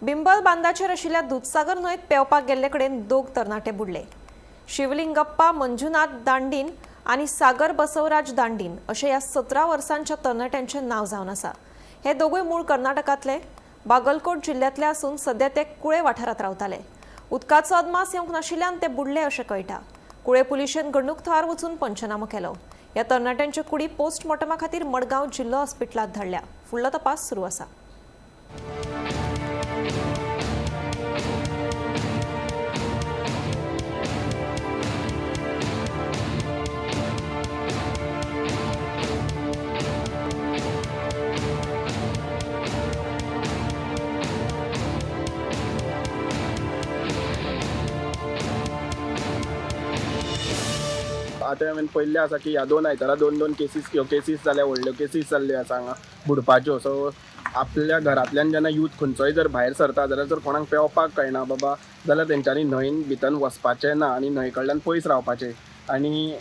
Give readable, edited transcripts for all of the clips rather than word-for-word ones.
बिंबल बांदाचेर आशिल्ल्या दूधसागर न्हंयत पेंवपाक गेल्ले कडेन दोग तरणाटे बुडले। शिवलिंगप्पा मंजुनाथ दांडीन आनी सागर बसवराज दांडीन अशें ह्या 17 वर्सांच्या तरणाट्यांचें नांव जावन आसा। हे दोगूय मूळ कर्नाटकांतले, बागलकोट जिल्ल्यांतले आसून सध्या ते कुळे वाठारांत रावताले। उदकाचो अदमास येवंक नाशिल्ल्यान ते बुडले अशें कळटा। कुळे पुलिशेन घडणूक थळार वचून पंचनामो केलो। ह्या तरणाट्यांच्यो कुडी पोस्टमॉर्टमा खातीर मडगांव जिल्लो हॉस्पिटलांत धाडल्या। फुडलो तपास सुरू आसा। आता हांवें पयल्लें आसा की ह्या 2 आयतारा दोन केसीस जाल्या व्हडल्यो केसीस जाल्ल्यो आसा हांगा बुडपाच्यो। सो आपल्या घरांतल्यान जेन्ना यूथ खंयचोय जर भायर सरता जाल्यार जर कोणाक पेंवपाक कळना बाबा जाल्यार तेंच्यांनी न्हंयेन भितर वचपाचें ना आनी न्हंये कडल्यान पयस रावपाचें। आनी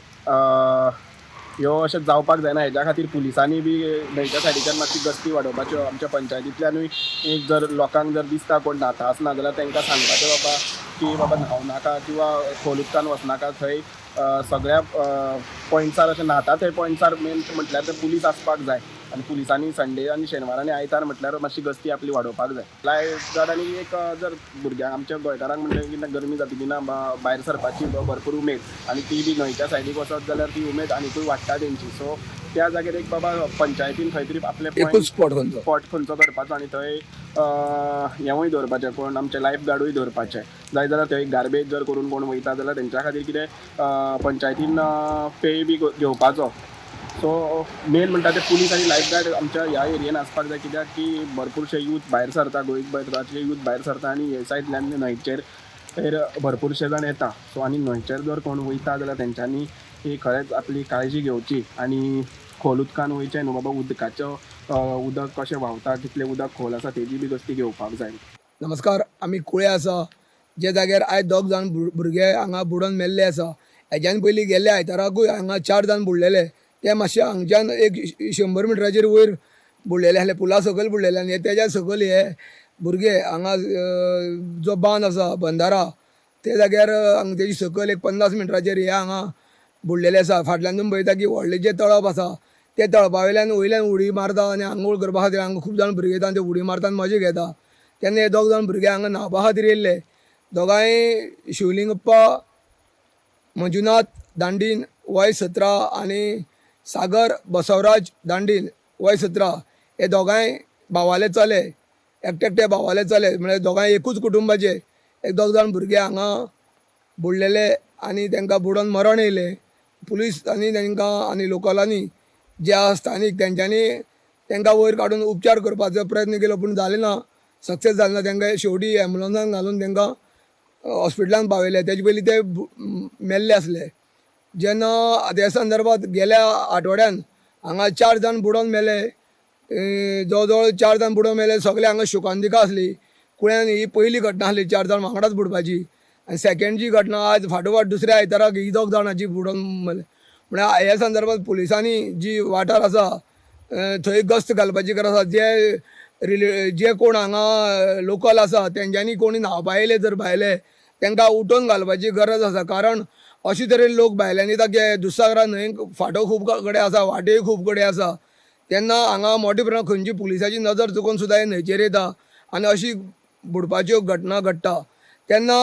ह्यो अशें जावपाक जायना, हेज्या खातीर पुलिसांनी बी न्हंयच्या सायडीच्यान मातशी गस्ती वाडोवपाच्यो। आमच्या पंचायतींतल्यानूय एक जर लोकांक जर दिसता कोण न्हाता आसना जाल्यार तांकां सांगपाचें बाबा की बाबा न्हांव नाका किंवा खोल उदकान वचनाका। थंय सगळ्या पॉयंट्सार अशें न्हाता थंय पॉयंट्सार मेन म्हटल्यार ते पुलीस आसपाक जाय आनी पुलिसांनी संडे आनी शेनवार आनी आयतार म्हटल्यार मातशी गस्ती आपली वाडोवपाक जाय। लायफ गार्डांनी एक जर भुरग्यांक आमच्या गोंयकारांक म्हणल्यार कितें गरमी जाता तेन्ना भायर सरपाची भरपूर उमेद आनी ती बी न्हंयच्या सायडीक वचत जाल्यार ती उमेद आनीकूय वाडटा तेंची। सो त्या जाग्यार एक बाबा पंचायतीन खंय तरी आपले स्पॉट खंयचो करपाचो आनी थंय हेंवूय दवरपाचें, कोण आमचे लायफ गार्डूय दवरपाचे जाय जाल्यार थंय गार्बेज जर करून कोण वयता जाल्यार तेंच्या खातीर कितें पंचायतीन पे बी घेवपाचो। सो मेन म्हणटा ते पुलीस आनी लायफ गार्ड आमच्या ह्या एरियेन आसपाक जाय, कित्याक की भरपूरशे यूथ भायर सरता, गोंयभरातले यूथ भायर सरता आनी हे सायडल्यान न्हंयचेर भरपूरशे जाण येता। सो आनी न्हंयचेर जर कोण वयता जाल्यार तेंच्यांनी ही खरेंच आपली काळजी घेवची आनी खोल उदकान वयचें न्हू बाबा। उदकाचो उदक कशें व्हांवता, कितलें उदक खोल आसा तेजी बी गस्ती घेवपाक जाय। नमस्कार, आमी कुळे आसा जे जाग्यार आयज 2 जाण भुरगे हांगा बुडोवन मेल्ले आसा। हेज्यान पयलीं गेल्ल्या आयताराकूय हांगा 4 जाण बुडलेले, ते मातशे हांगच्यान एक 100 मिटराचेर वयर बुडलेले आसले, पुला सकयल बुडलेले आनी तेज्या सकयल हे भुरगे हांगा जो बांद आसा बंदारा ते जाग्यार हांगा तेजी सकयल एक 50 मिटराचेर हे हांगा बुडलेले आसा। फाटल्यान पळयता की व्हडलें जें तळप आसा ते तळपा वयल्यान उडी मारता आनी आंघोळ करपा खातीर हांगा खूब जाण भुरगे येता आनी ते उडी मारता आनी मजा घेता। तेन्ना हे 2 जाण भुरगे हांगा न्हावपा खातीर येयल्ले। दोगांय शिवलिंगप्पा मंजुनाथ दांडीन वय 17 आनी सागर बसवराज दांडीन वय 17 हे दोगांय भावाले चले, एकटे भावाले चले, म्हणजे दोगांय एकूच कुटुंबाचे। एक 2 जाण भुरगे हांगा बुडलेले आनी तांकां बुडोवन मरण येयलें। पुलिसांनी तांकां आनी लोकलांनी जे स्थानीक तेंच्यांनी तांकां वयर काडून उपचार करपाचो प्रयत्न केलो पूण जालें ना, सक्सेस जालें ना। तांकां शेवटी एम्बुलन्सान घालून तांकां हॉस्पिटलांत पावयले। तेजे पयलीं ते मेल्ले आसले। जेन्ना ह्या संदर्भात गेल्या आठवड्यान हांगा 4 जाण बुडोवन मेले, जवळ जवळ 4 जाण बुडोवन मेले, सगळे हांगा शुकांतिका आसली। कुळ्यान ही पयली घटना आसली 4 जाण वांगडाच बुडपाची आनी सेकंड जी घटना आज फाटोफाट दुसऱ्या आयताराक ही 2 जाणांची बुडोवन मेले। म्हळ्यार ह्या संदर्भात पुलिसांनी जी वाठार आसा थंय गस्त घालपाची गरज आसा। जे कोण हांगा लोकल आसा तेंच्यांनी कोणी न्हावपा येयले जर भायले तांकां उठोवन घालपाची गरज आसा, कारण अशे तरेन लोक भायल्यान येता की दुधसागरा न्हंयक फाटो खूब कडेन आसा, वाटेय खूब कडेन आसा, तेन्ना हांगा मोठे प्रमाणांत खंयची पुलिसाची नजर चुकोवन सुद्दां हे न्हंयचेर येता आनी अशी बुडपाच्यो घटना घडटा। तेन्ना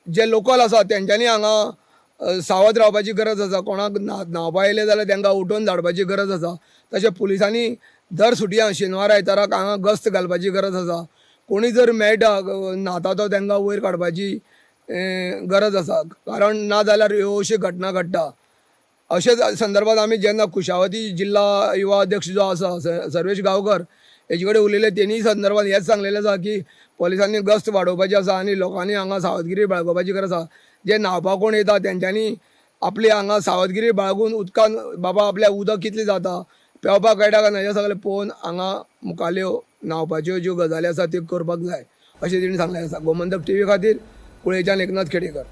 जे लोकल आसा तेंच्यांनी हांगा सावध रावपाची गरज आसा। कोणाक न्हावपा येयले जाल्यार तांकां उठोवन धाडपाची गरज आसा। तशें पुलिसांनी दर सुटयां शेनवार आयताराक हांगा गस्त घालपाची गरज आसा। कोणी जर मेळटा न्हाता तो तांकां वयर काडपाची गरज आसा, कारण ना जाल्यार ह्यो अश्यो घटना घडटा। अशेच संदर्भात आमी जेन्ना कुशावती जिल्हा युवा अध्यक्ष जो आसा सर्वेश गांवकर हेजे कडेन उलयले, तेणी संदर्भात हेच सांगलेलें आसा की पुलिसांनी गस्त वाडोवपाची आसा आनी लोकांनी हांगा सावधगिरी बाळगोवपाची गरज आसा। जे न्हावपाक कोण येता तेंच्यांनी आपली हांगा सावधगिरी बाळगून उदकान बाबा आपल्या उदक कितलें जाता, पेंवपाक कळटा काय ना हें सगळें पळोवन हांगा मुखाल्यो न्हावपाच्यो ज्यो गजाली आसा त्यो करपाक जाय अशें तेणी सांगलें आसा। गोमंतक TV खातीर कुळेच्यान एकनाथ खेडेकर।